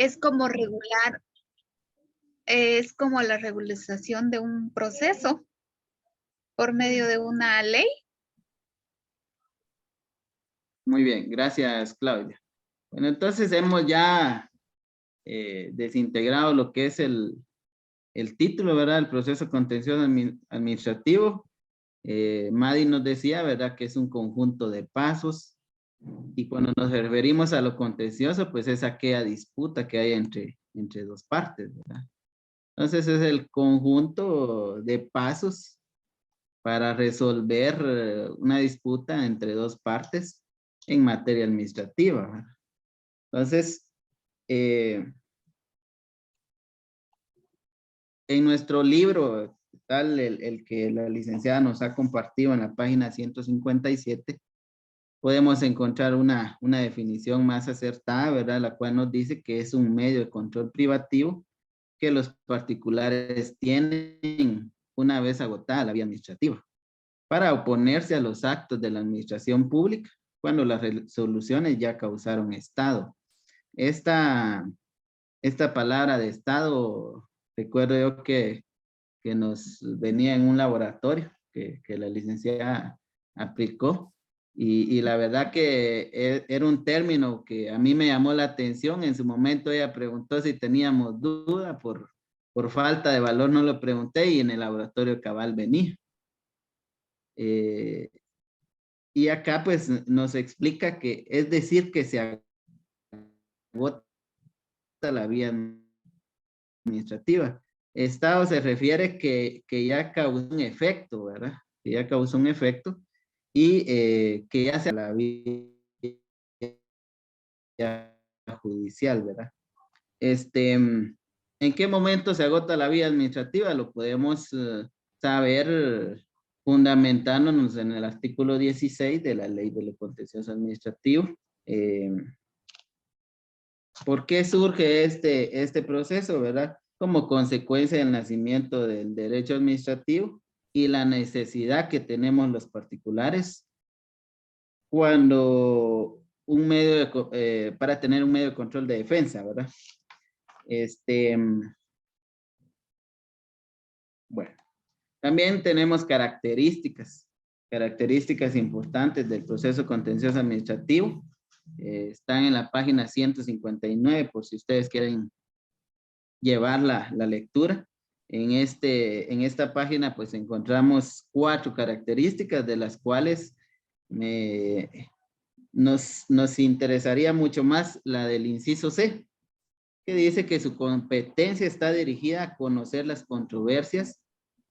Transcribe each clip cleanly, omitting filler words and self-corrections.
es como regular, es como la regularización de un proceso por medio de una ley. Muy bien, gracias, Claudia. Bueno, entonces hemos ya desintegrado lo que es el título, ¿verdad? El proceso contencioso administrativo. Madi nos decía, ¿verdad? Que es un conjunto de pasos. Y cuando nos referimos a lo contencioso, pues es aquella disputa que hay entre dos partes, ¿verdad? Entonces es el conjunto de pasos para resolver una disputa entre dos partes en materia administrativa, ¿verdad? Entonces, en nuestro libro, tal el que la licenciada nos ha compartido en la página 157, podemos encontrar una definición más acertada, ¿verdad? La cual nos dice que es un medio de control privativo que los particulares tienen una vez agotada la vía administrativa para oponerse a los actos de la administración pública cuando las resoluciones ya causaron estado. Esta palabra de estado, recuerdo yo que nos venía en un laboratorio que la licenciada aplicó y la verdad que era un término que a mí me llamó la atención. En su momento ella preguntó si teníamos duda, por falta de valor no lo pregunté y en el laboratorio cabal venía. Y acá pues nos explica que es decir que se agota la vía administrativa. Estado se refiere que ya causó un efecto, ¿verdad? Que ya causó un efecto y que ya se la vía judicial, ¿verdad? ¿En qué momento se agota la vía administrativa? Lo podemos saber fundamentándonos en el artículo 16 de la Ley de lo Contencioso Administrativo. ¿Por qué surge este proceso, verdad? Como consecuencia del nacimiento del derecho administrativo y la necesidad que tenemos los particulares cuando para tener un medio de control de defensa, ¿verdad? Bueno, también tenemos características importantes del proceso contencioso administrativo. Están en la página 159 por si ustedes quieren llevar la lectura. En esta página pues encontramos 4 características de las cuales nos interesaría mucho más la del inciso C, que dice que su competencia está dirigida a conocer las controversias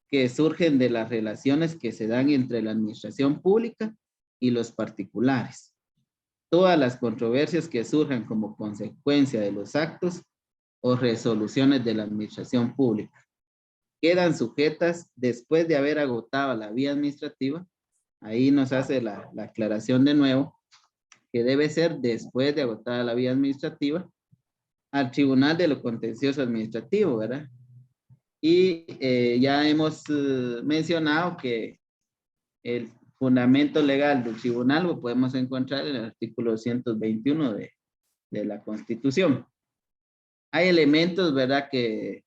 que surgen de las relaciones que se dan entre la administración pública y los particulares. Todas las controversias que surjan como consecuencia de los actos o resoluciones de la administración pública quedan sujetas después de haber agotado la vía administrativa. Ahí nos hace la aclaración de nuevo, que debe ser después de agotada la vía administrativa, al Tribunal de lo Contencioso Administrativo, ¿verdad? Y ya hemos mencionado que el fundamento legal del tribunal lo podemos encontrar en el artículo 221 de la Constitución. Hay elementos, ¿verdad?, que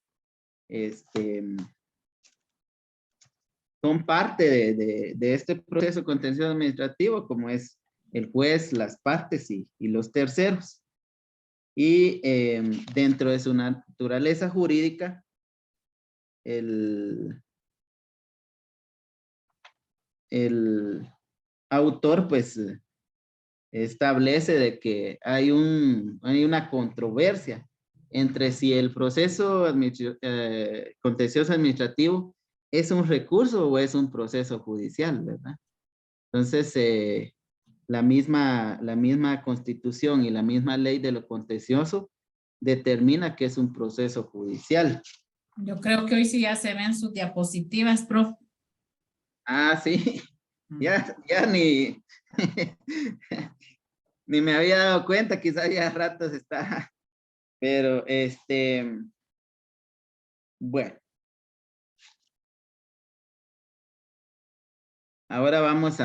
son parte de este proceso contencioso administrativo, como es el juez, las partes y los terceros. Y dentro de su naturaleza jurídica, el autor pues establece de que hay una controversia entre si el proceso contencioso administrativo es un recurso o es un proceso judicial, ¿verdad? Entonces, la misma Constitución y la misma ley de lo contencioso determina que es un proceso judicial. Yo creo que hoy sí ya se ven sus diapositivas, profe. Ah, sí. Ya ni ni me había dado cuenta, quizás ya ratos está, pero bueno. Ahora vamos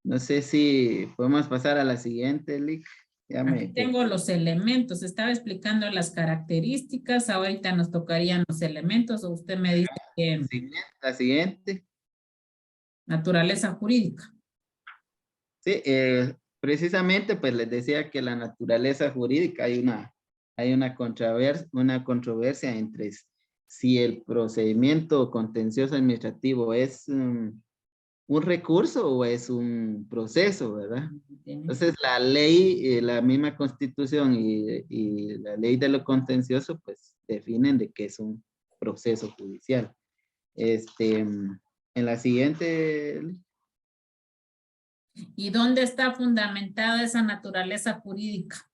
no sé si podemos pasar a la siguiente, Lick. Ya Aquí me... tengo los elementos, estaba explicando las características, ahorita nos tocarían los elementos, o usted me dice que La siguiente. naturaleza jurídica. Sí, precisamente pues les decía que la naturaleza jurídica hay una controversia entre si el procedimiento contencioso administrativo es un recurso o es un proceso, ¿verdad? Entonces la ley, la misma Constitución y la ley de lo contencioso pues definen de que es un proceso judicial. En la siguiente... ¿Y dónde está fundamentada esa naturaleza jurídica?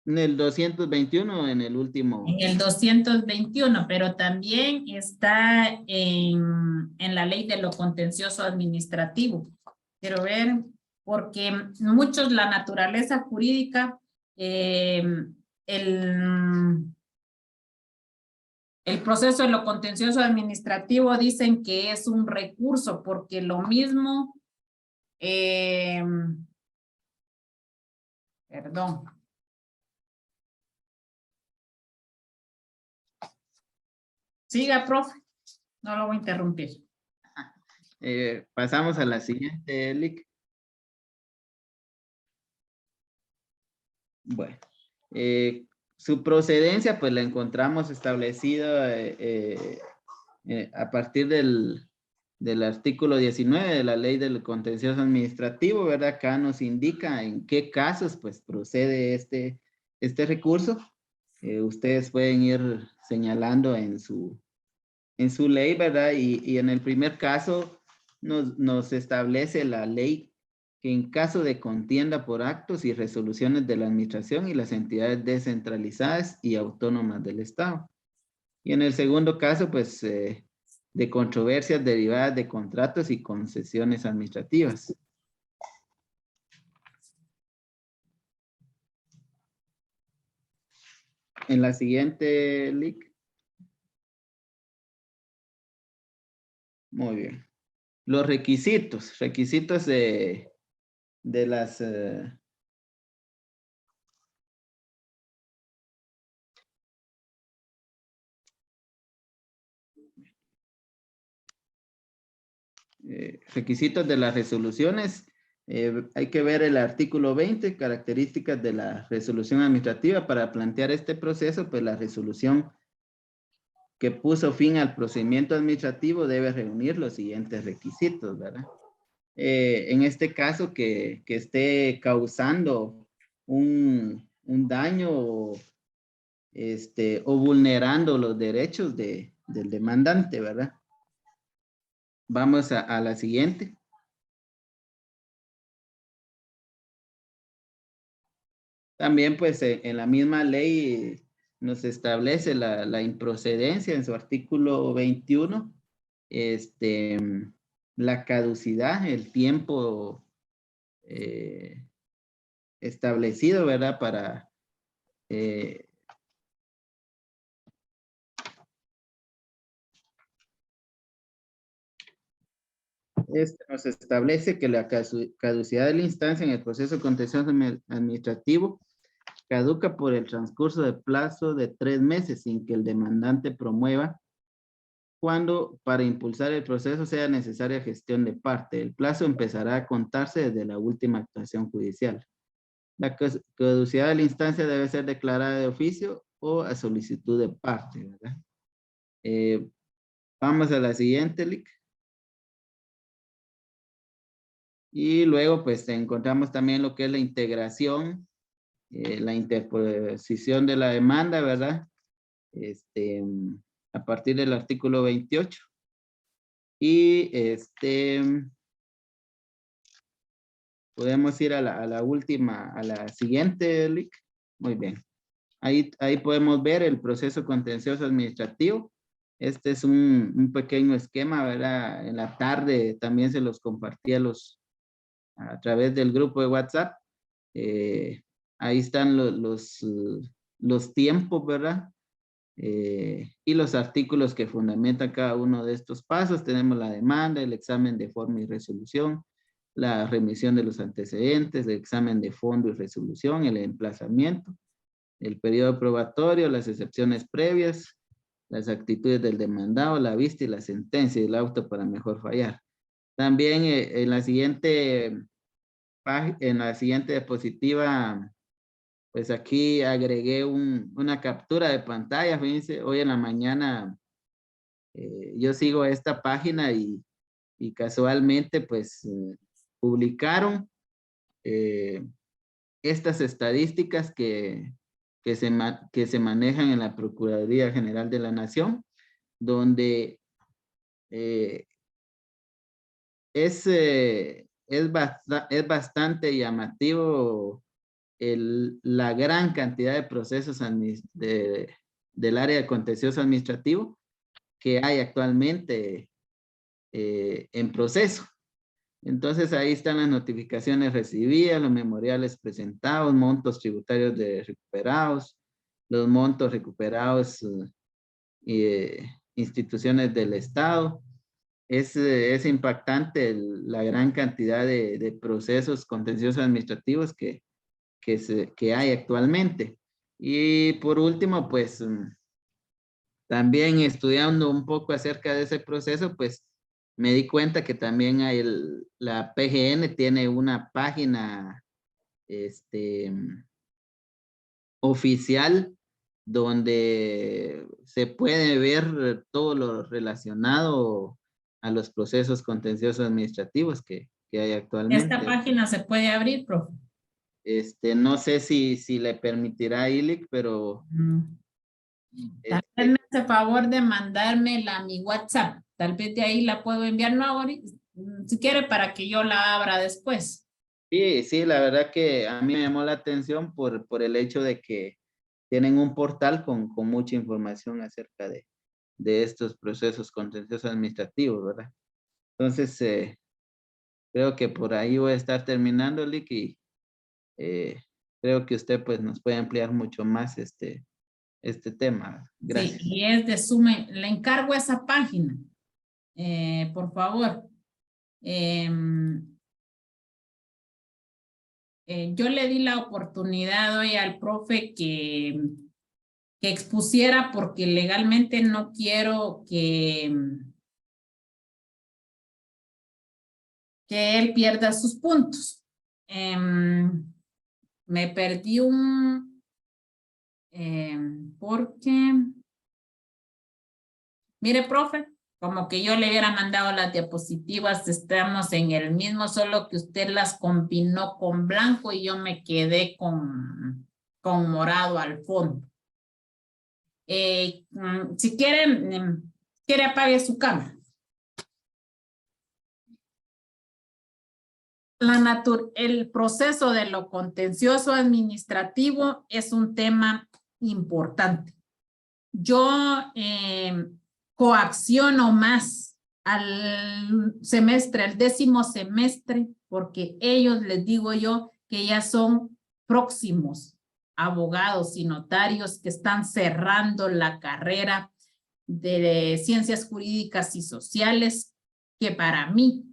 en el 221, en el último. En el 221, pero también está en la ley de lo contencioso administrativo. Quiero ver, porque muchos la naturaleza jurídica, el proceso de lo contencioso administrativo dicen que es un recurso, porque lo mismo, perdón. Siga, profe. No lo voy a interrumpir. Pasamos a la siguiente, Lick. Bueno, su procedencia pues la encontramos establecida a partir del artículo 19 de la ley del contencioso administrativo, ¿verdad? Acá nos indica en qué casos pues procede este recurso. Ustedes pueden ir señalando en su ley, ¿verdad? Y en el primer caso nos establece la ley que en caso de contienda por actos y resoluciones de la administración y las entidades descentralizadas y autónomas del Estado. Y en el segundo caso, pues, de controversias derivadas de contratos y concesiones administrativas. En la siguiente, Lick. Muy bien. Los requisitos de las... requisitos de las resoluciones. Hay que ver el artículo 20, características de la resolución administrativa. Para plantear este proceso, pues la resolución que puso fin al procedimiento administrativo debe reunir los siguientes requisitos, ¿verdad? En este caso, que esté causando un daño o vulnerando los derechos del demandante, ¿verdad? Vamos a la siguiente. También, pues, en la misma ley nos establece la improcedencia en su artículo 21, la caducidad, el tiempo establecido, ¿verdad? Para nos establece que la caducidad de la instancia en el proceso contencioso administrativo caduca por el transcurso de plazo de 3 meses sin que el demandante promueva cuando para impulsar el proceso sea necesaria gestión de parte. El plazo empezará a contarse desde la última actuación judicial. La caducidad de la instancia debe ser declarada de oficio o a solicitud de parte, ¿verdad? Vamos a la siguiente, Lick. Y luego, pues, encontramos también lo que es la integración, la interposición de la demanda, ¿verdad? A partir del artículo 28. Y podemos ir a la última, a la siguiente, Lick. Muy bien. Ahí podemos ver el proceso contencioso administrativo. Este es un pequeño esquema, ¿verdad? En la tarde también se los compartí a través del grupo de WhatsApp. Ahí están los tiempos, ¿verdad? Y los artículos que fundamentan cada uno de estos pasos. Tenemos la demanda, el examen de forma y resolución, la remisión de los antecedentes, el examen de fondo y resolución, el emplazamiento, el periodo probatorio, las excepciones previas, las actitudes del demandado, la vista y la sentencia y el auto para mejor fallar. También en la siguiente diapositiva, pues aquí agregué una captura de pantalla. Fíjense, hoy en la mañana yo sigo esta página y casualmente pues publicaron estas estadísticas que se manejan en la Procuraduría General de la Nación, donde es bastante llamativo la gran cantidad de procesos del área de contencioso administrativo que hay actualmente en proceso. Entonces ahí están las notificaciones recibidas, los memoriales presentados, montos tributarios recuperados, los montos recuperados instituciones del Estado. Es impactante la gran cantidad de procesos contenciosos administrativos que hay actualmente. Y por último, pues también estudiando un poco acerca de ese proceso, pues me di cuenta que también hay la PGN tiene una página oficial donde se puede ver todo lo relacionado a los procesos contenciosos administrativos que hay actualmente. Esta página se puede abrir, profe. No sé si le permitirá a ILIC, pero... También me hace favor de mandármela a mi WhatsApp. Tal vez de ahí la puedo enviar, no ahora, si quiere, para que yo la abra después. Sí, la verdad que a mí me llamó la atención por el hecho de que tienen un portal con mucha información acerca de estos procesos contenciosos administrativos, ¿verdad? Entonces, creo que por ahí voy a estar terminando, Lick, y creo que usted pues nos puede ampliar mucho más este tema. Gracias. Sí, y es de suma, le encargo esa página, por favor. Yo le di la oportunidad hoy al profe que expusiera porque legalmente no quiero que él pierda sus puntos. Me perdí porque, mire, profe, como que yo le hubiera mandado las diapositivas, estamos en el mismo, solo que usted las combinó con blanco y yo me quedé con morado al fondo. Si quiere apague su cámara. El proceso de lo contencioso administrativo es un tema importante. Yo coacciono más al semestre, al 10º semestre, porque ellos, les digo yo, que ya son próximos abogados y notarios que están cerrando la carrera de ciencias jurídicas y sociales, que para mí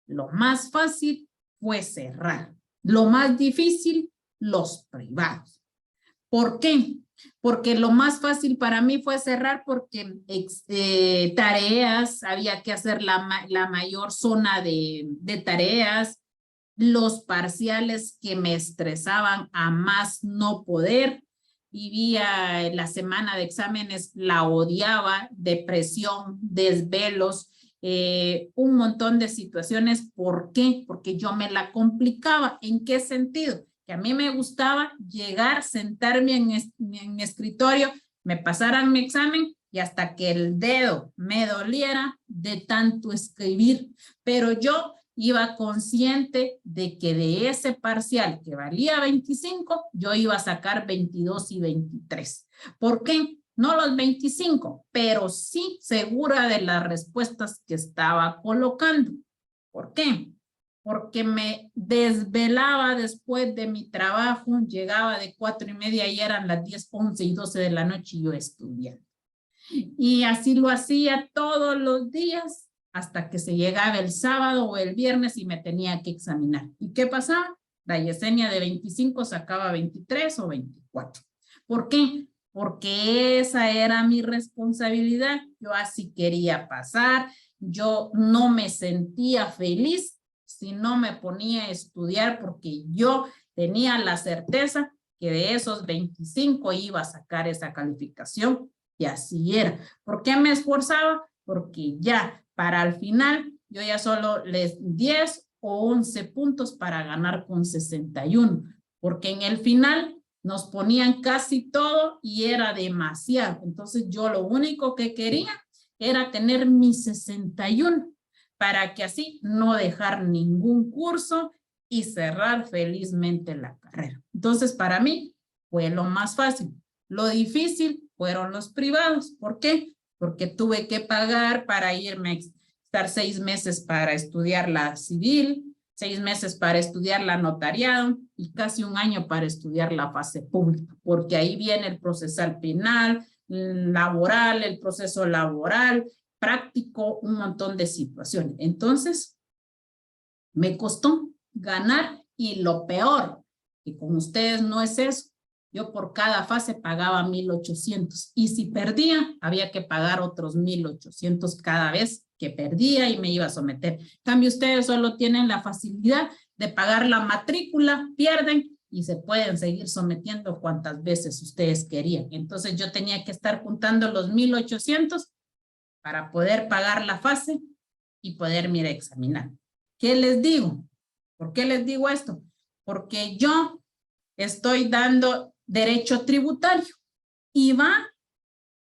lo más fácil fue cerrar. Lo más difícil, los privados. ¿Por qué? Porque lo más fácil para mí fue cerrar porque tareas, había que hacer la mayor zona de tareas, los parciales que me estresaban a más no poder, vivía la semana de exámenes, la odiaba, depresión, desvelos, un montón de situaciones. ¿Por qué? Porque yo me la complicaba. ¿En qué sentido? Que a mí me gustaba llegar, sentarme en mi escritorio, me pasaran mi examen y hasta que el dedo me doliera de tanto escribir. Pero yo iba consciente de que de ese parcial que valía 25, yo iba a sacar 22 y 23. ¿Por qué? No los 25, pero sí segura de las respuestas que estaba colocando. ¿Por qué? Porque me desvelaba después de mi trabajo, llegaba de 4:30 y eran las 10, 11 y 12 de la noche y yo estudiando. Y así lo hacía todos los días hasta que se llegaba el sábado o el viernes y me tenía que examinar. ¿Y qué pasaba? La Yesenia de 25 sacaba 23 o 24. ¿Por qué? Porque esa era mi responsabilidad. Yo así quería pasar. Yo no me sentía feliz si no me ponía a estudiar porque yo tenía la certeza que de esos 25 iba a sacar esa calificación y así era. ¿Por qué me esforzaba? Porque ya para el final yo ya solo les 10 o 11 puntos para ganar con 61, porque en el final nos ponían casi todo y era demasiado. Entonces yo lo único que quería era tener mi 61 para que así no dejar ningún curso y cerrar felizmente la carrera. Entonces para mí fue lo más fácil. Lo difícil fueron los privados. ¿Por qué? Porque tuve que pagar para irme a estar 6 meses para estudiar la civil, 6 meses para estudiar la notariado y casi 1 año para estudiar la fase pública, porque ahí viene el procesal penal, laboral, el proceso laboral, práctico, un montón de situaciones. Entonces, me costó ganar y lo peor, que con ustedes no es eso. Yo por cada fase pagaba 1,800 y si perdía, había que pagar otros 1,800 cada vez que perdía y me iba a someter. En cambio, ustedes solo tienen la facilidad de pagar la matrícula, pierden y se pueden seguir sometiendo cuantas veces ustedes querían. Entonces yo tenía que estar juntando los 1,800 para poder pagar la fase y poderme ir a examinar. ¿Qué les digo? ¿Por qué les digo esto? Porque yo estoy dando derecho tributario y va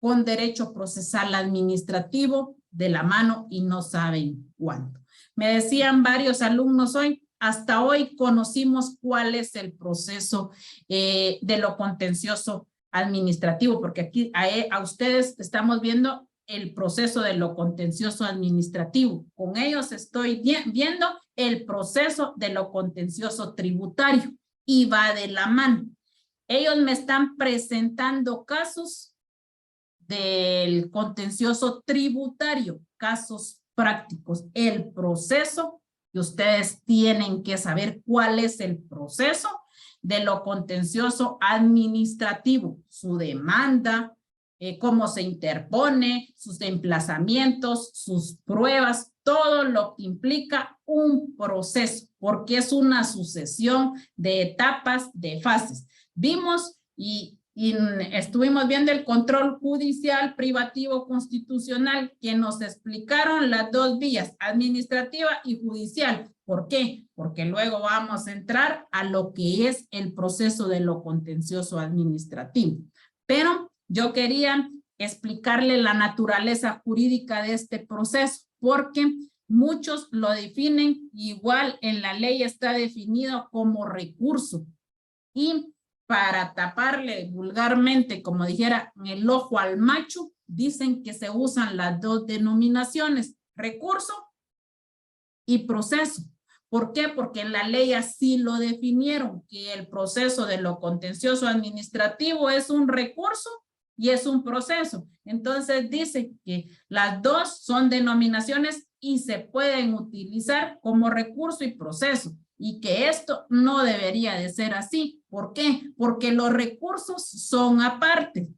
con derecho procesal administrativo de la mano y no saben cuánto. Me decían varios alumnos hoy, hasta hoy conocimos cuál es el proceso de lo contencioso administrativo, porque aquí a ustedes estamos viendo el proceso de lo contencioso administrativo. Con ellos estoy viendo el proceso de lo contencioso tributario y va de la mano. Ellos me están presentando casos del contencioso tributario, casos prácticos, el proceso que ustedes tienen que saber cuál es el proceso de lo contencioso administrativo, su demanda, cómo se interpone, sus emplazamientos, sus pruebas, todo lo que implica un proceso, porque es una sucesión de etapas, de fases. Vimos y estuvimos viendo el control judicial, privativo, constitucional, que nos explicaron las dos vías, administrativa y judicial. ¿Por qué? Porque luego vamos a entrar a lo que es el proceso de lo contencioso administrativo. Pero yo quería explicarle la naturaleza jurídica de este proceso, porque muchos lo definen igual en la ley está definido como recurso. Y para taparle vulgarmente, como dijera, el ojo al macho, dicen que se usan las dos denominaciones, recurso y proceso. ¿Por qué? Porque en la ley así lo definieron, que el proceso de lo contencioso administrativo es un recurso y es un proceso. Entonces dice que las dos son denominaciones y se pueden utilizar como recurso y proceso. Y que esto no debería de ser así. ¿Por qué? Porque los recursos son aparte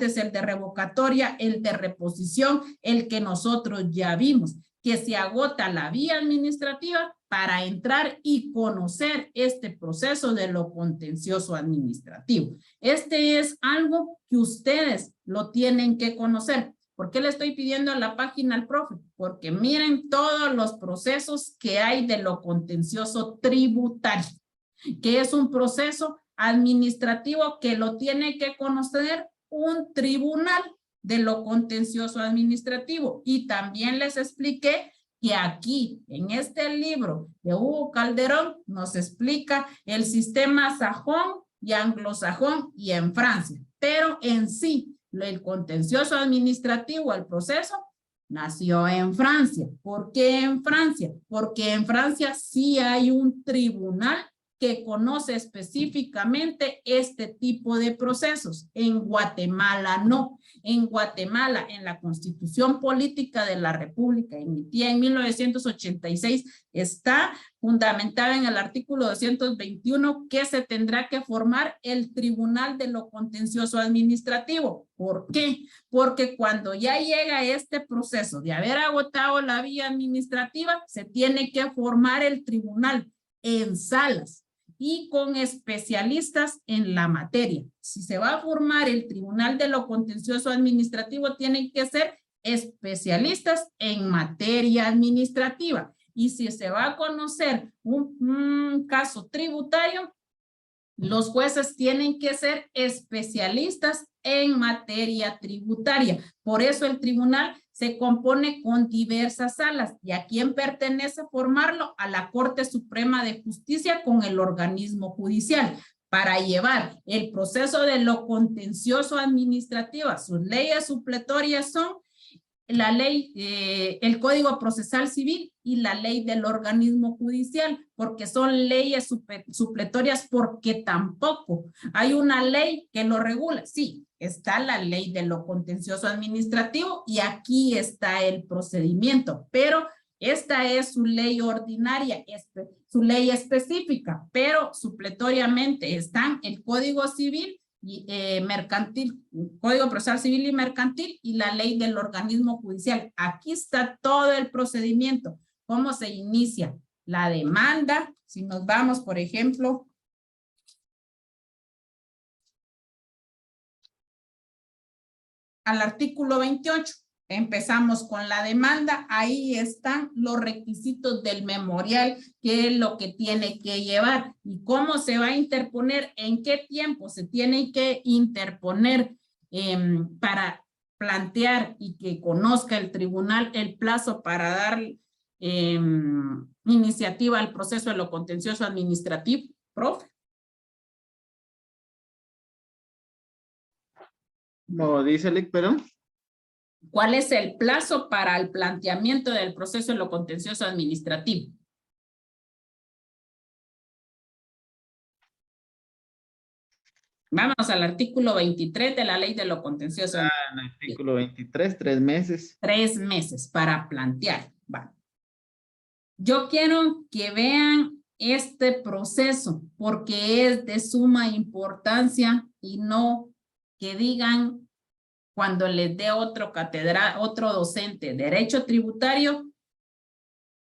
es el de revocatoria, el de reposición, el que nosotros ya vimos, que se agota la vía administrativa para entrar y conocer este proceso de lo contencioso administrativo. Este es algo que ustedes lo tienen que conocer. ¿Por qué le estoy pidiendo la página al profe? Porque miren todos los procesos que hay de lo contencioso tributario, que es un proceso administrativo que lo tiene que conocer un tribunal de lo contencioso administrativo. Y también les expliqué que aquí, en este libro de Hugo Calderón, nos explica el sistema sajón y anglosajón y en Francia. Pero en sí, el contencioso administrativo, el proceso, nació en Francia. ¿Por qué en Francia? Porque en Francia sí hay un tribunal que conoce específicamente este tipo de procesos. En Guatemala no. En Guatemala, en la Constitución Política de la República, emitida en 1986, está fundamentada en el artículo 221 que se tendrá que formar el Tribunal de lo Contencioso Administrativo. ¿Por qué? Porque cuando ya llega este proceso de haber agotado la vía administrativa, se tiene que formar el tribunal en salas y con especialistas en la materia. Si se va a formar el Tribunal de lo Contencioso Administrativo, tienen que ser especialistas en materia administrativa. Y si se va a conocer un caso tributario, los jueces tienen que ser especialistas en materia tributaria. Por eso el tribunal se compone con diversas salas. ¿Y a quién pertenece formarlo? A la Corte Suprema de Justicia con el organismo judicial, para llevar el proceso de lo contencioso administrativo. Sus leyes supletorias son la ley, el Código Procesal Civil y la ley del organismo judicial, porque son leyes supletorias, porque tampoco hay una ley que lo regula. Sí, está la ley de lo contencioso administrativo y aquí está el procedimiento, pero esta es su ley ordinaria, su ley específica, pero supletoriamente están el Código Civil y mercantil, Código Procesal Civil y Mercantil y la ley del organismo judicial. Aquí está todo el procedimiento. ¿Cómo se inicia? La demanda, si nos vamos, por ejemplo, al artículo 28. Empezamos con la demanda, ahí están los requisitos del memorial, qué es lo que tiene que llevar y cómo se va a interponer, en qué tiempo se tiene que interponer para plantear y que conozca el tribunal el plazo para dar iniciativa al proceso de lo contencioso administrativo. Profe. Como dice el perdón. ¿Cuál es el plazo para el planteamiento del proceso de lo contencioso administrativo? Vamos al artículo 23 de la ley de lo contencioso. En el artículo 23, 3 meses. 3 meses para plantear. Va. Yo quiero que vean este proceso porque es de suma importancia y no que digan cuando les dé otro docente de derecho tributario,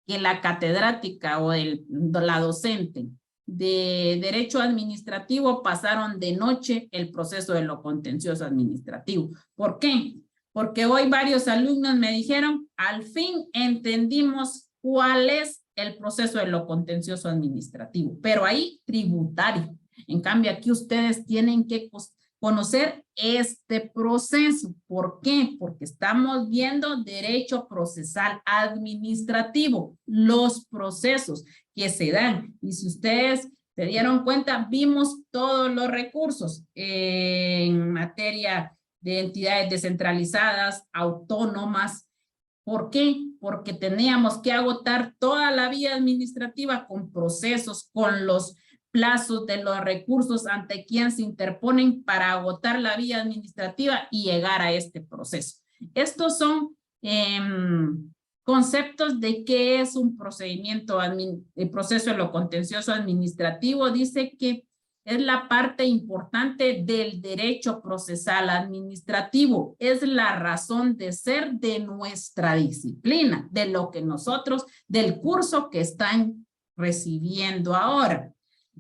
que la catedrática o la docente de derecho administrativo pasaron de noche el proceso de lo contencioso administrativo. ¿Por qué? Porque hoy varios alumnos me dijeron, al fin entendimos cuál es el proceso de lo contencioso administrativo, pero ahí tributario. En cambio, aquí ustedes tienen que conocer este proceso. ¿Por qué? Porque estamos viendo derecho procesal administrativo, los procesos que se dan. Y si ustedes se dieron cuenta, vimos todos los recursos en materia de entidades descentralizadas, autónomas. ¿Por qué? Porque teníamos que agotar toda la vía administrativa con procesos, con los plazos de los recursos ante quien se interponen para agotar la vía administrativa y llegar a este proceso. Estos son conceptos de qué es un procedimiento, el proceso de lo contencioso administrativo. Dice que es la parte importante del derecho procesal administrativo. Es la razón de ser de nuestra disciplina, de lo que nosotros, del curso que están recibiendo ahora.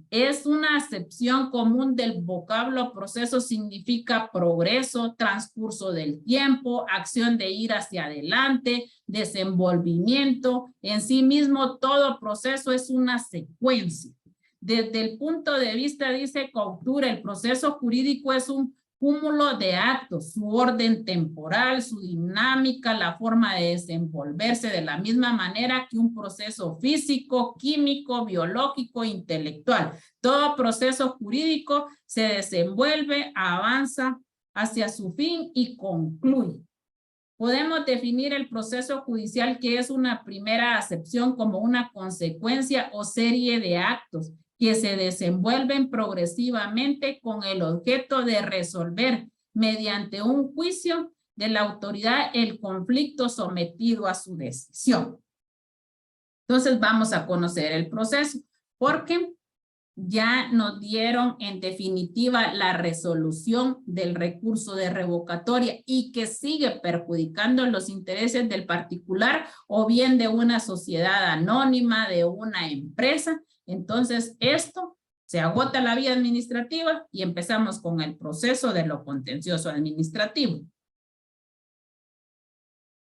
Es una acepción común del vocablo proceso, significa progreso, transcurso del tiempo, acción de ir hacia adelante, desenvolvimiento. En sí mismo, todo proceso es una secuencia. Desde el punto de vista, dice Couture, el proceso jurídico es un cúmulo de actos, su orden temporal, su dinámica, la forma de desenvolverse de la misma manera que un proceso físico, químico, biológico, intelectual. Todo proceso jurídico se desenvuelve, avanza hacia su fin y concluye. Podemos definir el proceso judicial, que es una primera acepción, como una consecuencia o serie de actos que se desenvuelven progresivamente con el objeto de resolver mediante un juicio de la autoridad el conflicto sometido a su decisión. Entonces vamos a conocer el proceso, porque ya nos dieron en definitiva la resolución del recurso de revocatoria y que sigue perjudicando los intereses del particular o bien de una sociedad anónima, de una empresa. Entonces esto se agota la vía administrativa y empezamos con el proceso de lo contencioso administrativo.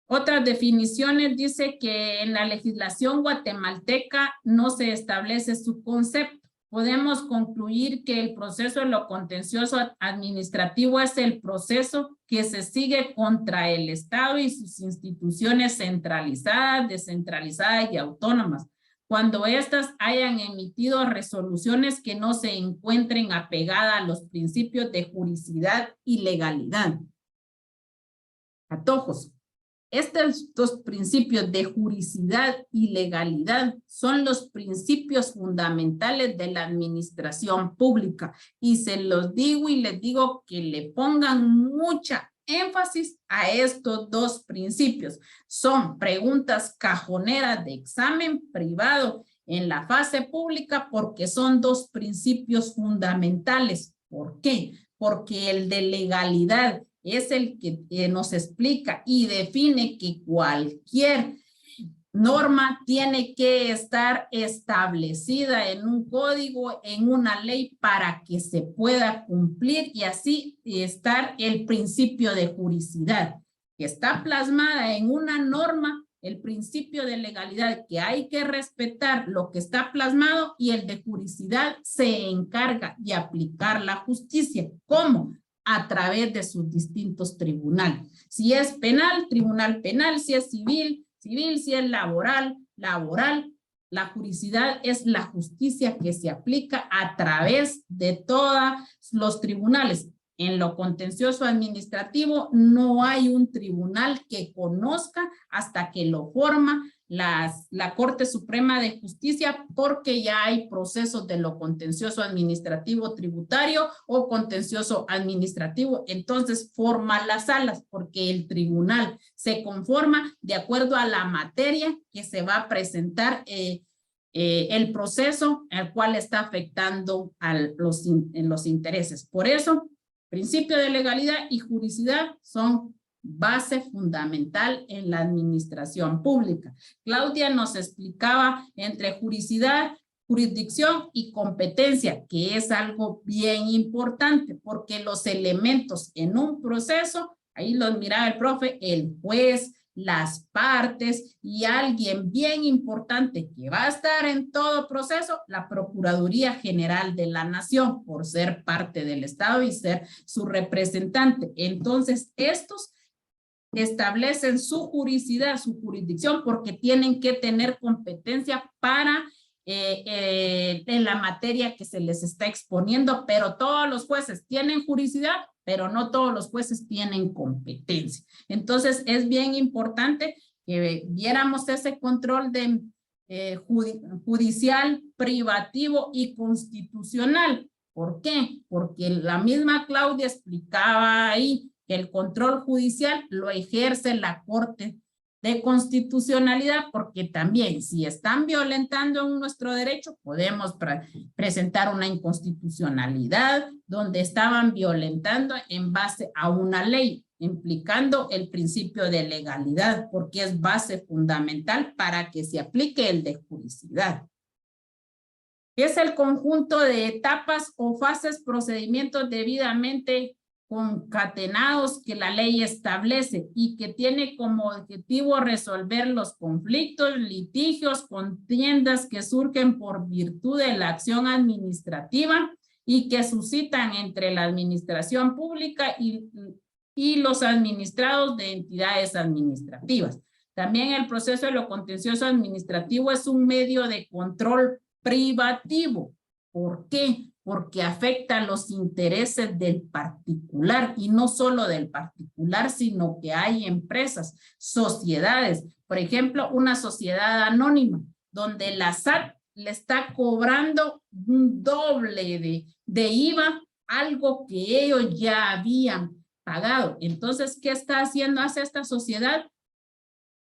Otras definiciones dice que en la legislación guatemalteca no se establece su concepto. Podemos concluir que el proceso de lo contencioso administrativo es el proceso que se sigue contra el Estado y sus instituciones centralizadas, descentralizadas y autónomas, cuando éstas hayan emitido resoluciones que no se encuentren apegadas a los principios de juridicidad y legalidad. Atojos. Estos dos principios de juridicidad y legalidad son los principios fundamentales de la administración pública. Y se los digo y les digo que le pongan mucha énfasis a estos dos principios. Son preguntas cajoneras de examen privado en la fase pública porque son dos principios fundamentales. ¿Por qué? Porque el de legalidad es el que nos explica y define que cualquier norma tiene que estar establecida en un código, en una ley para que se pueda cumplir y así estar el principio de juridicidad, que está plasmada en una norma, el principio de legalidad, que hay que respetar lo que está plasmado y el de juridicidad se encarga de aplicar la justicia. ¿Cómo? A través de sus distintos tribunales. Si es penal, tribunal penal, si es civil, civil, si es laboral, laboral. La juridicidad es la justicia que se aplica a través de todos los tribunales. En lo contencioso administrativo no hay un tribunal que conozca hasta que lo forma la Corte Suprema de Justicia, porque ya hay procesos de lo contencioso administrativo tributario o contencioso administrativo. Entonces forma las salas porque el tribunal se conforma de acuerdo a la materia que se va a presentar el proceso al cual está afectando los intereses. Por eso, principio de legalidad y juridicidad son base fundamental en la administración pública. Claudia nos explicaba entre juridicidad, jurisdicción y competencia, que es algo bien importante porque los elementos en un proceso, ahí los miraba el profe, el juez, las partes y alguien bien importante que va a estar en todo proceso, la Procuraduría General de la Nación, por ser parte del Estado y ser su representante. Entonces, estos establecen su juridicidad, su jurisdicción, porque tienen que tener competencia para en la materia que se les está exponiendo, pero todos los jueces tienen juridicidad, pero no todos los jueces tienen competencia. Entonces, es bien importante que viéramos ese control de judicial, privativo y constitucional. ¿Por qué? Porque la misma Claudia explicaba ahí que el control judicial lo ejerce la Corte de Constitucionalidad, porque también si están violentando nuestro derecho, podemos presentar una inconstitucionalidad donde estaban violentando en base a una ley, implicando el principio de legalidad, porque es base fundamental para que se aplique el de juridicidad. Es el conjunto de etapas o fases, procedimientos debidamente concatenados que la ley establece y que tiene como objetivo resolver los conflictos, litigios, contiendas que surgen por virtud de la acción administrativa y que suscitan entre la administración pública y los administrados de entidades administrativas. También el proceso de lo contencioso administrativo es un medio de control privativo. ¿Por qué? Porque afecta los intereses del particular y no solo del particular, sino que hay empresas, sociedades, por ejemplo, una sociedad anónima, donde la SAT le está cobrando un doble de IVA, algo que ellos ya habían pagado. Entonces, ¿qué está haciendo hace esta sociedad?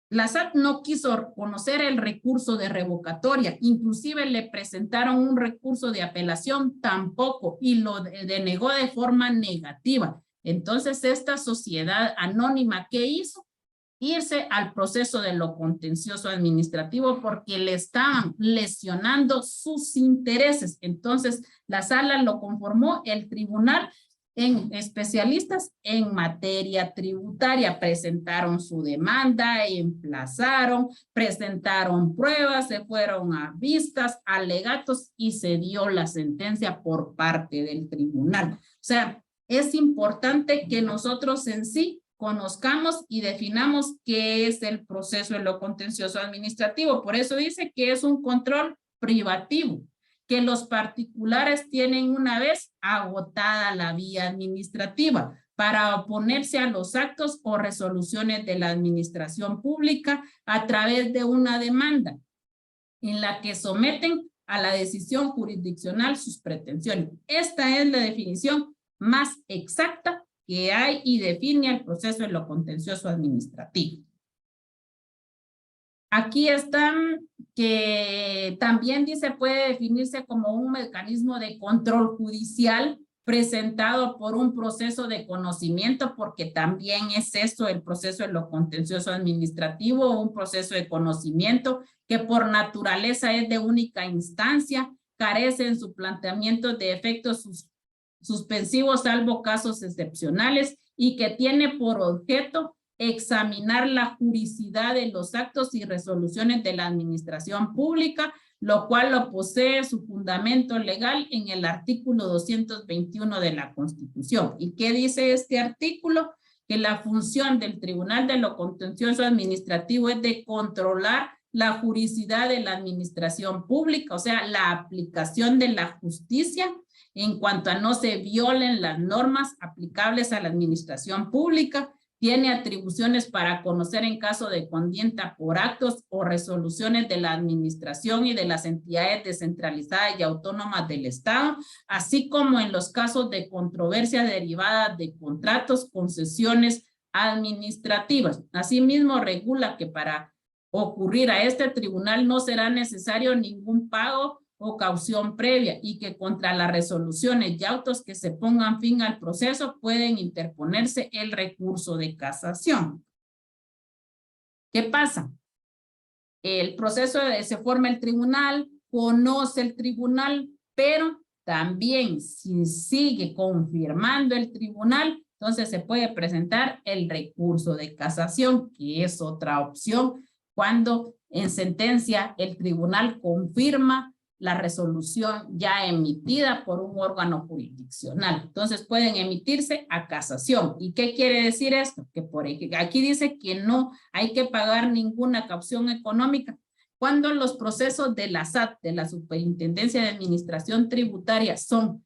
La SAT no quiso conocer el recurso de revocatoria, inclusive le presentaron un recurso de apelación tampoco y lo denegó de forma negativa. Entonces, esta sociedad anónima, ¿qué hizo? Irse al proceso de lo contencioso administrativo porque le estaban lesionando sus intereses. Entonces, la sala lo conformó el tribunal en especialistas en materia tributaria. Presentaron su demanda, emplazaron, presentaron pruebas, se fueron a vistas, alegatos y se dio la sentencia por parte del tribunal. O sea, es importante que nosotros en sí conozcamos y definamos qué es el proceso de lo contencioso administrativo. Por eso dice que es un control privativo, que los particulares tienen una vez agotada la vía administrativa para oponerse a los actos o resoluciones de la administración pública a través de una demanda en la que someten a la decisión jurisdiccional sus pretensiones. Esta es la definición más exacta que hay y define el proceso de lo contencioso administrativo. Aquí están que también dice puede definirse como un mecanismo de control judicial presentado por un proceso de conocimiento, porque también es eso el proceso de lo contencioso administrativo, un proceso de conocimiento que por naturaleza es de única instancia, carece en su planteamiento de efectos suspensivos salvo casos excepcionales y que tiene por objeto examinar la juridicidad de los actos y resoluciones de la administración pública, lo cual lo posee su fundamento legal en el artículo 221 de la Constitución. ¿Y qué dice este artículo? Que la función del Tribunal de lo Contencioso Administrativo es de controlar la juridicidad de la administración pública, o sea, la aplicación de la justicia en cuanto a no se violen las normas aplicables a la administración pública. Tiene atribuciones para conocer en caso de contienda por actos o resoluciones de la administración y de las entidades descentralizadas y autónomas del Estado, así como en los casos de controversia derivada de contratos, concesiones administrativas. Asimismo, regula que para ocurrir a este tribunal no será necesario ningún pago o caución previa y que contra las resoluciones y autos que se pongan fin al proceso pueden interponerse el recurso de casación. ¿Qué pasa? El proceso se forma el tribunal, conoce el tribunal, pero también si sigue confirmando el tribunal, entonces se puede presentar el recurso de casación, que es otra opción cuando en sentencia el tribunal confirma la resolución ya emitida por un órgano jurisdiccional. Entonces pueden emitirse a casación. ¿Y qué quiere decir esto? Que por aquí dice que no hay que pagar ninguna caución económica. Cuando los procesos de la SAT, de la Superintendencia de Administración Tributaria, son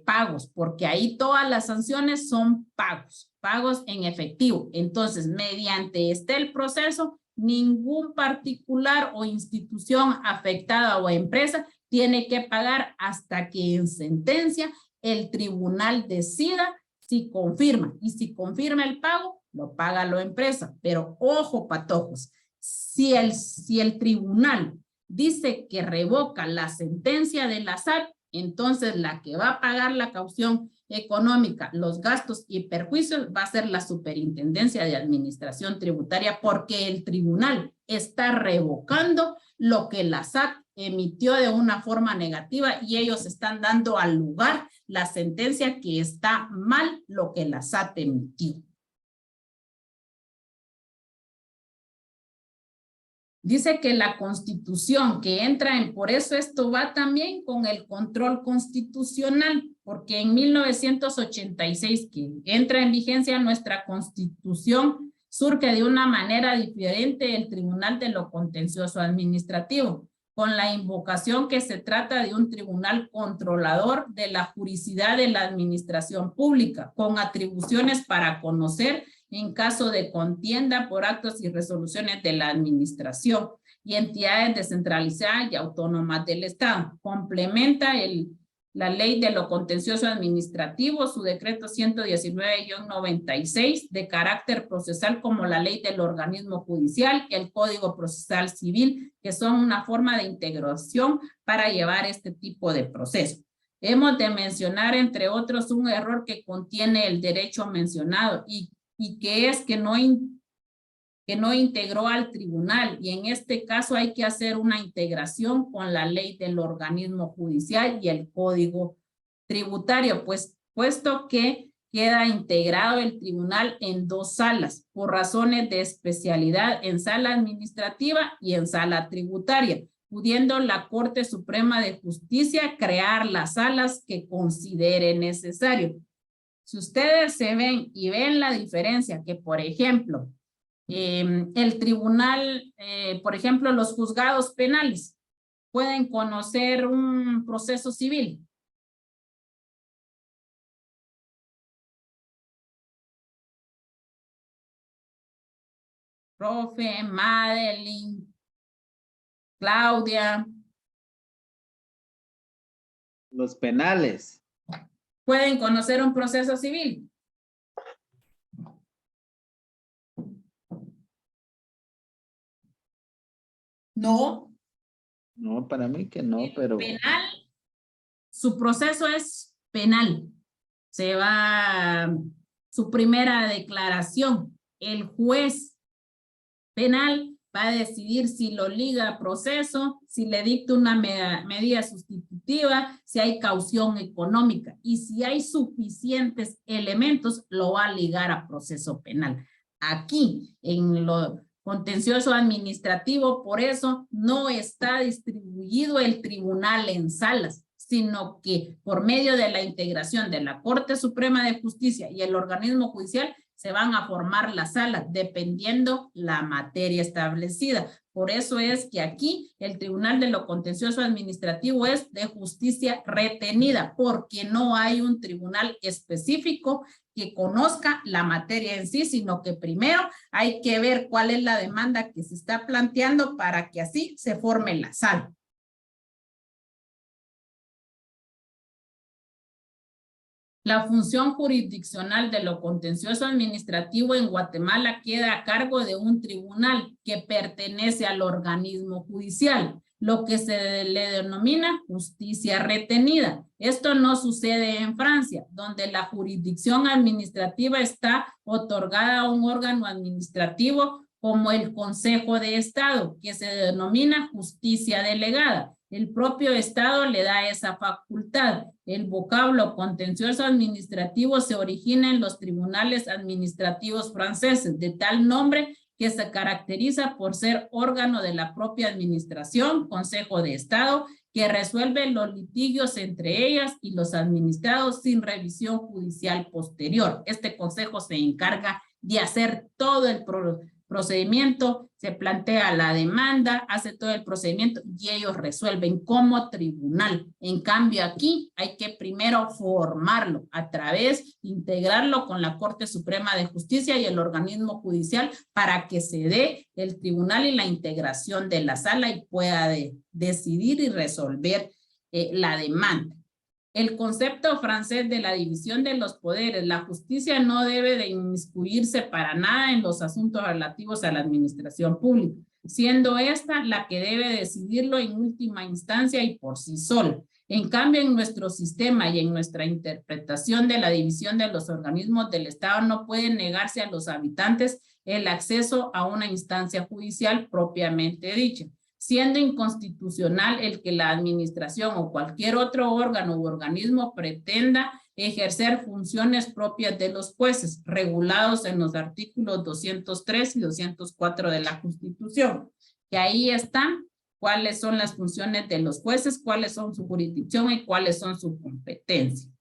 pagos, porque ahí todas las sanciones son pagos en efectivo. Entonces, mediante el proceso, ningún particular o institución afectada o empresa tiene que pagar hasta que en sentencia el tribunal decida si confirma. Y si confirma el pago, lo paga la empresa. Pero ojo, patojos, si el tribunal dice que revoca la sentencia de la SAT, entonces la que va a pagar la caución económica, los gastos y perjuicios va a ser la Superintendencia de Administración Tributaria porque el tribunal está revocando lo que la SAT emitió de una forma negativa y ellos están dando al lugar la sentencia que está mal lo que la SAT emitió. Dice que la Constitución que entra en, por eso esto va también con el control constitucional, porque en 1986 que entra en vigencia nuestra Constitución, surge de una manera diferente el Tribunal de lo Contencioso Administrativo, con la invocación que se trata de un tribunal controlador de la juridicidad de la administración pública, con atribuciones para conocer en caso de contienda por actos y resoluciones de la administración y entidades descentralizadas y autónomas del Estado. Complementa la ley de lo contencioso administrativo, su decreto 119-96 de carácter procesal, como la ley del organismo judicial, el Código Procesal Civil, que son una forma de integración para llevar este tipo de proceso. Hemos de mencionar, entre otros, un error que contiene el derecho mencionado y que es que no integró al tribunal, y en este caso hay que hacer una integración con la ley del organismo judicial y el código tributario, pues puesto que queda integrado el tribunal en dos salas por razones de especialidad, en sala administrativa y en sala tributaria, pudiendo la Corte Suprema de Justicia crear las salas que considere necesario. Si ustedes se ven y ven la diferencia, que por ejemplo, el tribunal, por ejemplo, los juzgados penales pueden conocer un proceso civil. Profe, Madeline, Claudia. Los penales. ¿Pueden conocer un proceso civil? No. No, para mí que no, pero... Penal, su proceso es penal. Se va su primera declaración. El juez penal va a decidir si lo liga a proceso, si le dicta una medida sustitutiva, si hay caución económica, y si hay suficientes elementos, lo va a ligar a proceso penal. Aquí, en lo contencioso administrativo, por eso no está distribuido el tribunal en salas, sino que por medio de la integración de la Corte Suprema de Justicia y el organismo judicial se van a formar las salas dependiendo la materia establecida. Por eso es que aquí el Tribunal de lo Contencioso Administrativo es de justicia retenida, porque no hay un tribunal específico que conozca la materia en sí, sino que primero hay que ver cuál es la demanda que se está planteando para que así se forme la sala. La función jurisdiccional de lo contencioso administrativo en Guatemala queda a cargo de un tribunal que pertenece al organismo judicial, lo que se le denomina justicia retenida. Esto no sucede en Francia, donde la jurisdicción administrativa está otorgada a un órgano administrativo como el Consejo de Estado, que se denomina justicia delegada. El propio Estado le da esa facultad. El vocablo contencioso administrativo se origina en los tribunales administrativos franceses, de tal nombre que se caracteriza por ser órgano de la propia administración, Consejo de Estado, que resuelve los litigios entre ellas y los administrados sin revisión judicial posterior. Este consejo se encarga de hacer todo el procedimiento, se plantea la demanda, hace todo el procedimiento y ellos resuelven como tribunal. En cambio aquí hay que primero formarlo a través, integrarlo con la Corte Suprema de Justicia y el organismo judicial para que se dé el tribunal y la integración de la sala y pueda decidir y resolver la demanda. El concepto francés de la división de los poderes, la justicia no debe de inmiscuirse para nada en los asuntos relativos a la administración pública, siendo esta la que debe decidirlo en última instancia y por sí sola. En cambio, en nuestro sistema y en nuestra interpretación de la división de los organismos del Estado no puede negarse a los habitantes el acceso a una instancia judicial propiamente dicha, siendo inconstitucional el que la administración o cualquier otro órgano u organismo pretenda ejercer funciones propias de los jueces, regulados en los artículos 203 y 204 de la Constitución, que ahí están cuáles son las funciones de los jueces, cuáles son su jurisdicción y cuáles son su competencia.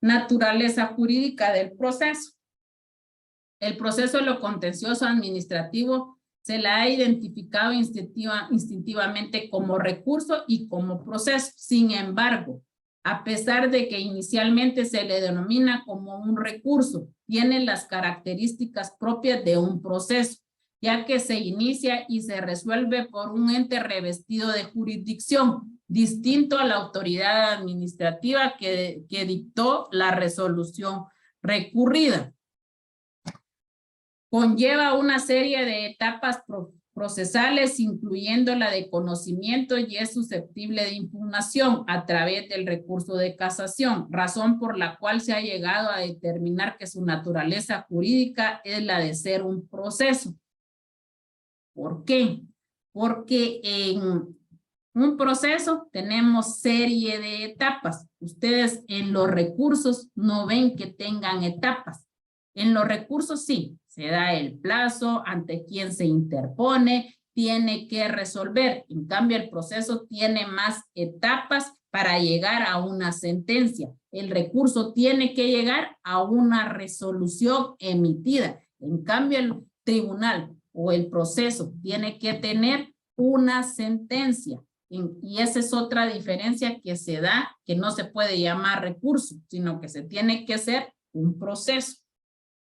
Naturaleza jurídica del proceso. El proceso de lo contencioso administrativo se la ha identificado instintivamente como recurso y como proceso. Sin embargo, a pesar de que inicialmente se le denomina como un recurso, tiene las características propias de un proceso, ya que se inicia y se resuelve por un ente revestido de jurisdicción, distinto a la autoridad administrativa que dictó la resolución recurrida. Conlleva una serie de etapas procesales, incluyendo la de conocimiento, y es susceptible de impugnación a través del recurso de casación, razón por la cual se ha llegado a determinar que su naturaleza jurídica es la de ser un proceso. ¿Por qué? Porque en un proceso tenemos serie de etapas. Ustedes en los recursos no ven que tengan etapas. En los recursos sí, se da el plazo, ante quién se interpone, tiene que resolver. En cambio, el proceso tiene más etapas para llegar a una sentencia. El recurso tiene que llegar a una resolución emitida. En cambio, el tribunal o el proceso tiene que tener una sentencia. Y esa es otra diferencia que se da, que no se puede llamar recurso, sino que se tiene que ser un proceso.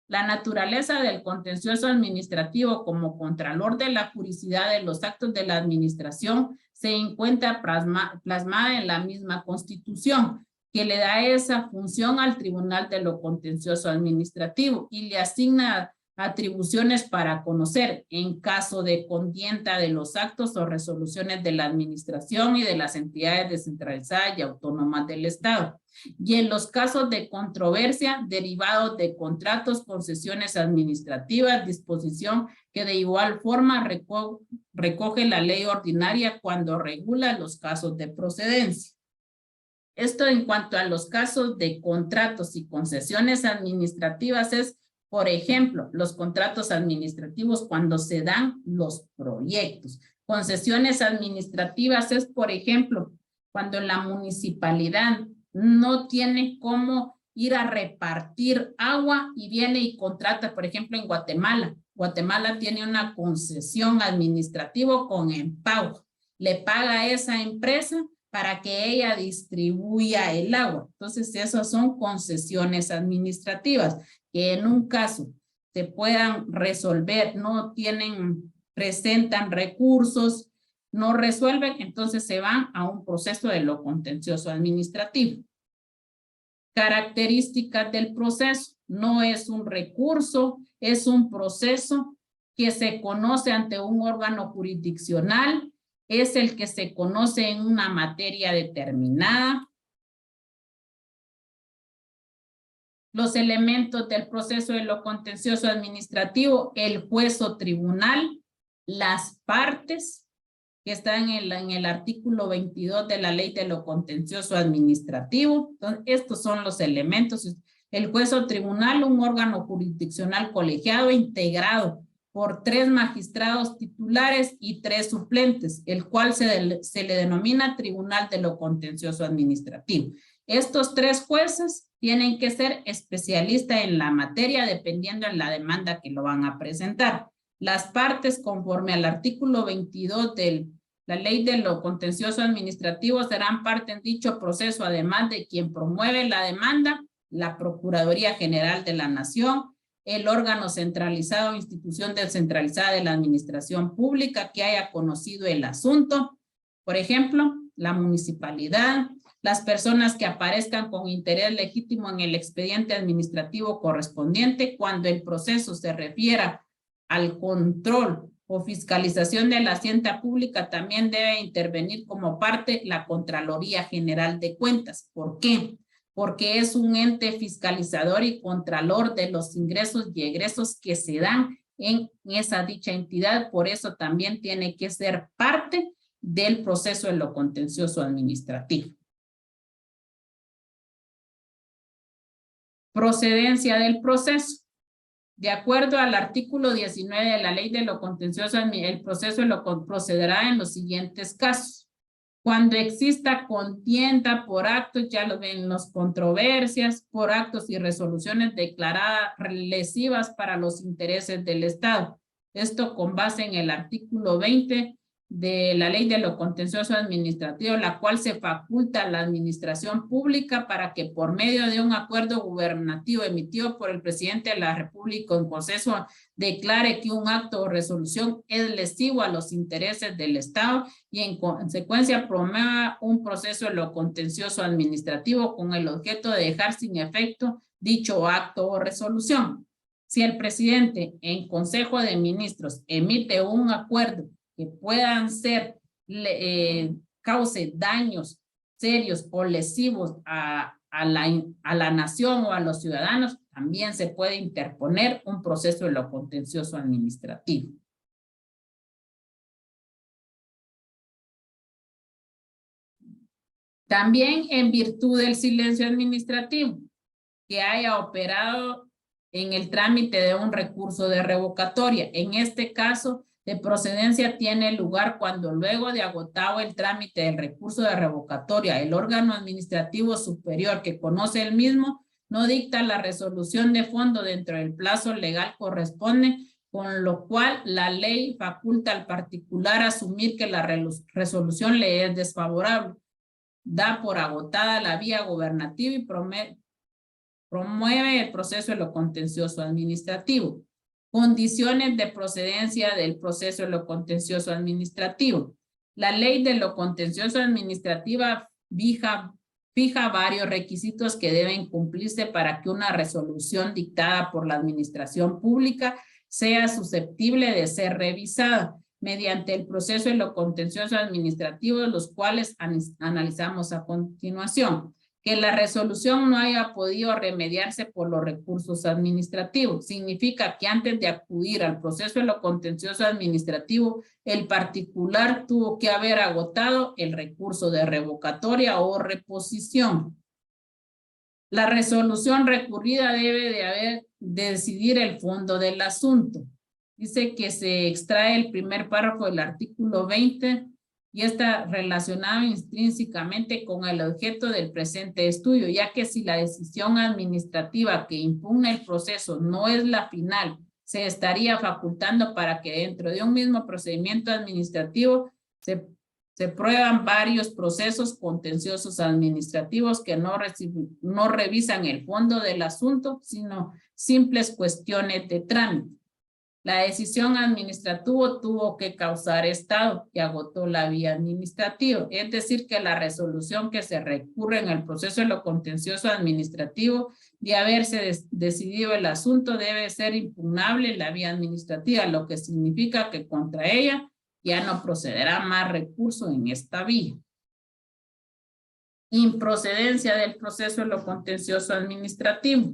La naturaleza del contencioso administrativo como contralor de la juridicidad de los actos de la administración se encuentra plasmada en la misma Constitución, que le da esa función al Tribunal de lo Contencioso Administrativo y le asigna atribuciones para conocer en caso de contienda de los actos o resoluciones de la administración y de las entidades descentralizadas y autónomas del Estado. Y en los casos de controversia derivados de contratos, concesiones administrativas, disposición que de igual forma recoge la ley ordinaria cuando regula los casos de procedencia. Esto en cuanto a los casos de contratos y concesiones administrativas es, por ejemplo, los contratos administrativos cuando se dan los proyectos. Concesiones administrativas es, por ejemplo, cuando la municipalidad no tiene cómo ir a repartir agua y viene y contrata, por ejemplo, en Guatemala. Guatemala tiene una concesión administrativa con Empower. Le paga a esa empresa para que ella distribuya el agua. Entonces, esas son concesiones administrativas que en un caso se puedan resolver, no presentan recursos, no resuelven, entonces se van a un proceso de lo contencioso administrativo. Características del proceso. No es un recurso, es un proceso que se conoce ante un órgano jurisdiccional, es el que se conoce en una materia determinada. Los elementos del proceso de lo contencioso administrativo, el juez o tribunal, las partes que están en el artículo 22 de la ley de lo contencioso administrativo. Entonces, estos son los elementos. El juez o tribunal, un órgano jurisdiccional colegiado integrado por 3 magistrados titulares y 3 suplentes, el cual se le denomina Tribunal de lo Contencioso Administrativo. Estos 3 jueces tienen que ser especialistas en la materia dependiendo de la demanda que lo van a presentar. Las partes, conforme al artículo 22 de la Ley de lo Contencioso Administrativo, serán parte en dicho proceso, además de quien promueve la demanda, la Procuraduría General de la Nación, el órgano centralizado o institución descentralizada de la administración pública que haya conocido el asunto, por ejemplo, la municipalidad, las personas que aparezcan con interés legítimo en el expediente administrativo correspondiente cuando el proceso se refiera al control o fiscalización de la hacienda pública, también debe intervenir como parte la Contraloría General de Cuentas. ¿Por qué? Porque es un ente fiscalizador y contralor de los ingresos y egresos que se dan en esa dicha entidad. Por eso también tiene que ser parte del proceso de lo contencioso administrativo. Procedencia del proceso. De acuerdo al artículo 19 de la Ley de lo Contencioso, el proceso procederá en los siguientes casos. Cuando exista contienda por actos, ya lo ven, los controversias, por actos y resoluciones declaradas lesivas para los intereses del Estado. Esto con base en el artículo 20 de la ley de lo contencioso administrativo, la cual se faculta a la administración pública para que por medio de un acuerdo gubernativo emitido por el presidente de la República en proceso declare que un acto o resolución es lesivo a los intereses del Estado y en consecuencia promueva un proceso de lo contencioso administrativo con el objeto de dejar sin efecto dicho acto o resolución. Si el presidente en Consejo de Ministros emite un acuerdo que puedan ser, cause daños serios o lesivos a la nación o a los ciudadanos, también se puede interponer un proceso de lo contencioso administrativo. También en virtud del silencio administrativo que haya operado en el trámite de un recurso de revocatoria. En este caso, de procedencia tiene lugar cuando luego de agotado el trámite del recurso de revocatoria, el órgano administrativo superior que conoce el mismo no dicta la resolución de fondo dentro del plazo legal corresponde, con lo cual la ley faculta al particular asumir que la resolución le es desfavorable. Da por agotada la vía gubernativa y promueve el proceso de lo contencioso administrativo. Condiciones de procedencia del proceso de lo contencioso administrativo. La ley de lo contencioso administrativo fija varios requisitos que deben cumplirse para que una resolución dictada por la administración pública sea susceptible de ser revisada mediante el proceso de lo contencioso administrativo, los cuales analizamos a continuación. Que la resolución no haya podido remediarse por los recursos administrativos. Significa que antes de acudir al proceso de lo contencioso administrativo, el particular tuvo que haber agotado el recurso de revocatoria o reposición. La resolución recurrida debe de decidir el fondo del asunto. Dice que se extrae el primer párrafo del artículo 20 y está relacionado intrínsecamente con el objeto del presente estudio, ya que si la decisión administrativa que impugna el proceso no es la final, se estaría facultando para que dentro de un mismo procedimiento administrativo se prueban varios procesos contenciosos administrativos que no revisan el fondo del asunto, sino simples cuestiones de trámite. La decisión administrativa tuvo que causar estado y agotó la vía administrativa. Es decir, que la resolución que se recurre en el proceso de lo contencioso administrativo de haberse decidido el asunto debe ser impugnable en la vía administrativa, lo que significa que contra ella ya no procederá más recurso en esta vía. Improcedencia del proceso de lo contencioso administrativo.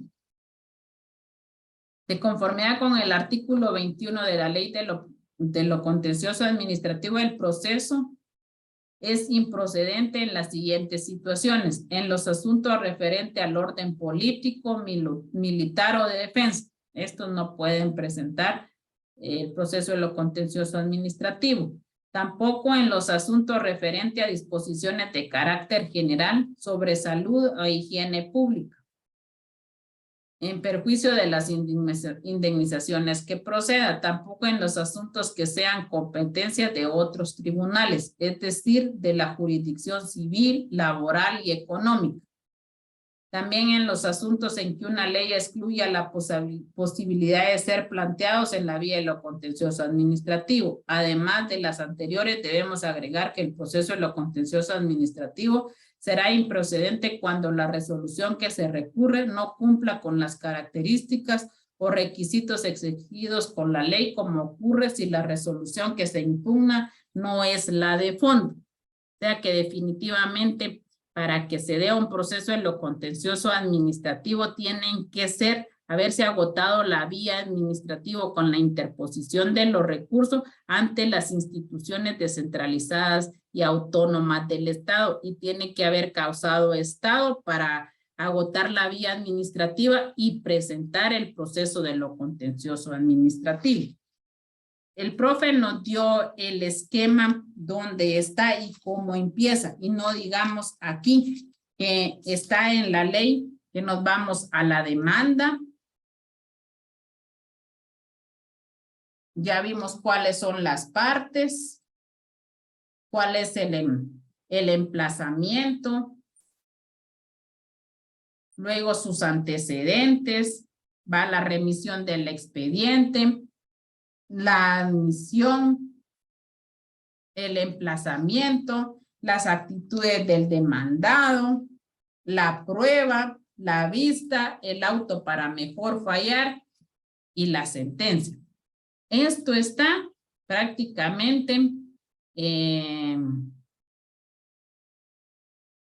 De conformidad con el artículo 21 de la ley de lo contencioso administrativo, el proceso es improcedente en las siguientes situaciones. En los asuntos referentes al orden político, militar o de defensa. Estos no pueden presentar el proceso de lo contencioso administrativo. Tampoco en los asuntos referentes a disposiciones de carácter general sobre salud o higiene pública, en perjuicio de las indemnizaciones que proceda, tampoco en los asuntos que sean competencia de otros tribunales, es decir, de la jurisdicción civil, laboral y económica. También en los asuntos en que una ley excluya la posibilidad de ser planteados en la vía de lo contencioso administrativo. Además de las anteriores, debemos agregar que el proceso de lo contencioso administrativo será improcedente cuando la resolución que se recurre no cumpla con las características o requisitos exigidos con la ley, como ocurre si la resolución que se impugna no es la de fondo. O sea que definitivamente para que se dé un proceso en lo contencioso administrativo tienen que haberse agotado la vía administrativa con la interposición de los recursos ante las instituciones descentralizadas y autónomas del Estado, y tiene que haber causado estado para agotar la vía administrativa y presentar el proceso de lo contencioso administrativo. El profe nos dio el esquema donde está y cómo empieza, y no digamos aquí que está en la ley, que nos vamos a la demanda. Ya vimos cuáles son las partes. cuál es el emplazamiento, luego sus antecedentes, va la remisión del expediente, la admisión, el emplazamiento, las actitudes del demandado, la prueba, la vista, el auto para mejor fallar y la sentencia. Esto está prácticamente en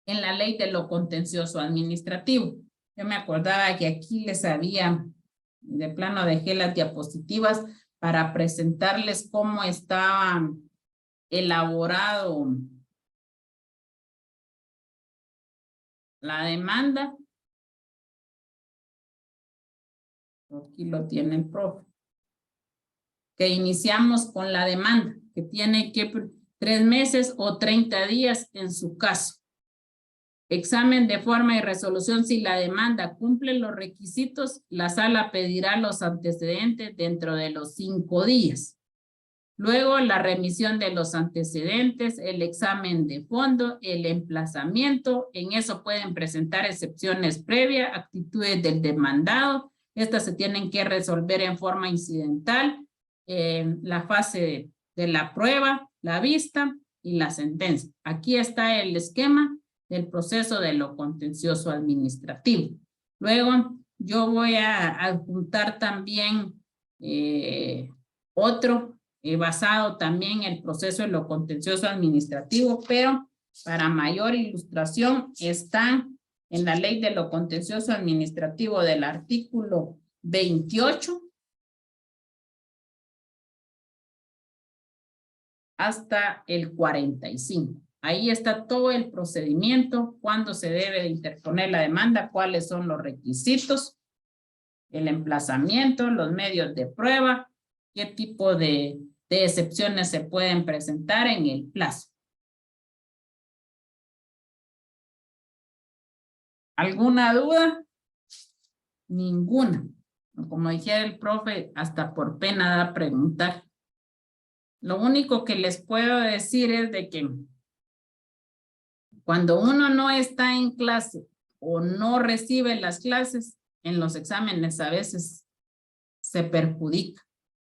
la ley de lo contencioso administrativo. Yo me acordaba que aquí les había, de plano dejé las diapositivas para presentarles cómo estaba elaborado la demanda. Aquí lo tiene el profe. Que iniciamos con la demanda, que tiene que 3 meses o 30 días en su caso. Examen de forma y resolución. Si la demanda cumple los requisitos, la sala pedirá los antecedentes dentro de los 5 días. Luego, la remisión de los antecedentes, el examen de fondo, el emplazamiento. En eso pueden presentar excepciones previas, actitudes del demandado. Estas se tienen que resolver en forma incidental. La fase de la prueba, la vista y la sentencia. Aquí está el esquema del proceso de lo contencioso administrativo. Luego, yo voy a adjuntar también otro basado también en el proceso de lo contencioso administrativo, pero para mayor ilustración está en la ley de lo contencioso administrativo del artículo 28 hasta el 45. Ahí está todo el procedimiento, cuándo se debe de interponer la demanda, cuáles son los requisitos, el emplazamiento, los medios de prueba, qué tipo de excepciones se pueden presentar en el plazo. ¿Alguna duda? Ninguna. Como dijera el profe, hasta por pena da preguntar. Lo único que les puedo decir es de que cuando uno no está en clase o no recibe las clases, en los exámenes a veces se perjudica,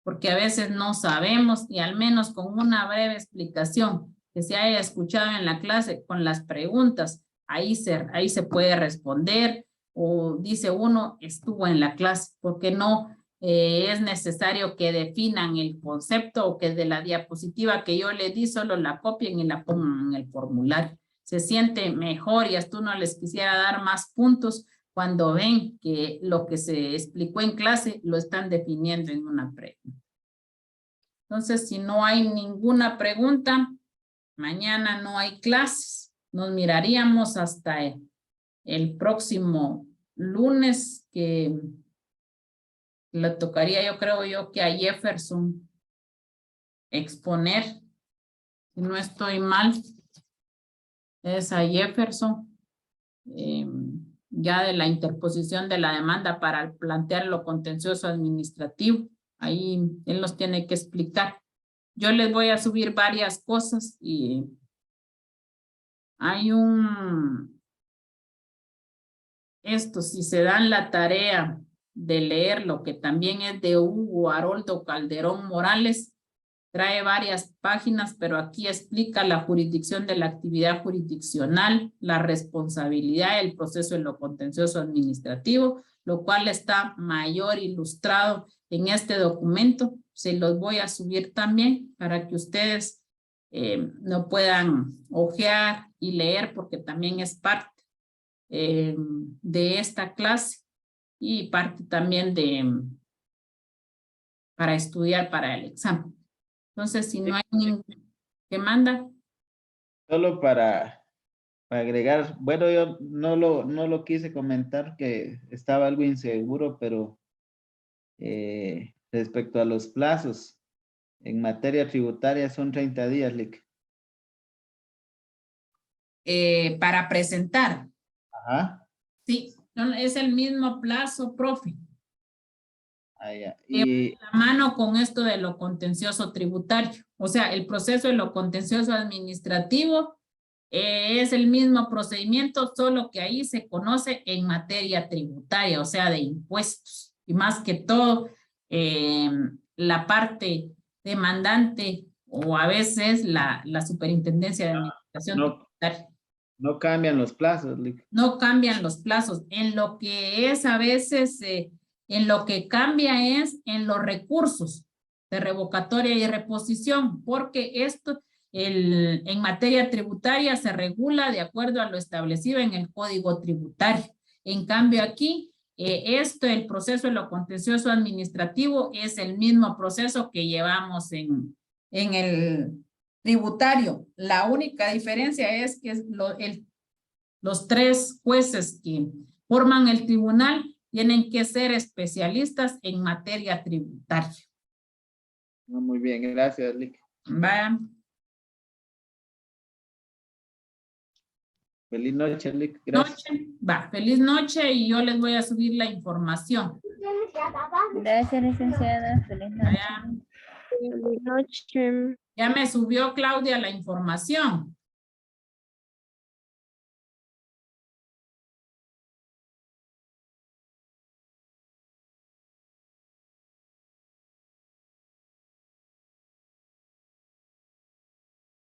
porque a veces no sabemos y al menos con una breve explicación que se haya escuchado en la clase con las preguntas, ahí se puede responder o dice uno estuvo en la clase, porque no es necesario que definan el concepto o que de la diapositiva que yo les di solo la copien y la pongan en el formulario. Se siente mejor y hasta uno les quisiera dar más puntos cuando ven que lo que se explicó en clase lo están definiendo en una pregunta. Entonces, si no hay ninguna pregunta, mañana no hay clases. Nos miraríamos hasta el próximo lunes, que le tocaría, yo creo yo, que a Jefferson exponer. Si no estoy mal, es a Jefferson. Ya de la interposición de la demanda para plantear lo contencioso administrativo. Ahí él nos tiene que explicar. Yo les voy a subir varias cosas y hay si se dan la tarea de leerlo, que también es de Hugo Haroldo Calderón Morales, trae varias páginas, pero aquí explica la jurisdicción de la actividad jurisdiccional, la responsabilidad, el proceso en lo contencioso administrativo, lo cual está mayor ilustrado en este documento. Se los voy a subir también para que ustedes lo puedan hojear y leer, porque también es parte de esta clase y parte también para estudiar para el examen. Entonces, si no hay ningún que manda. Solo para agregar, bueno, yo no lo quise comentar, que estaba algo inseguro, pero respecto a los plazos, en materia tributaria son 30 días, Lick. Para presentar. Ajá. Sí, es el mismo plazo, profe. Ah, ya. La mano con esto de lo contencioso tributario. O sea, el proceso de lo contencioso administrativo es el mismo procedimiento, solo que ahí se conoce en materia tributaria, o sea, de impuestos. Y más que todo, la parte demandante o a veces la superintendencia de administración tributaria. No cambian los plazos, Lick. No cambian los plazos. En lo que es a veces, en lo que cambia es en los recursos de revocatoria y reposición, porque esto en materia tributaria se regula de acuerdo a lo establecido en el Código Tributario. En cambio aquí, el proceso de lo contencioso administrativo es el mismo proceso que llevamos en el tributario. La única diferencia es que los 3 jueces que forman el tribunal tienen que ser especialistas en materia tributaria. Muy bien, gracias, Lick. Vaya. Feliz noche, Lick. Gracias. Feliz noche y yo les voy a subir la información. Gracias, licenciada. Feliz noche. Vaya. Feliz noche. Ya me subió Claudia la información.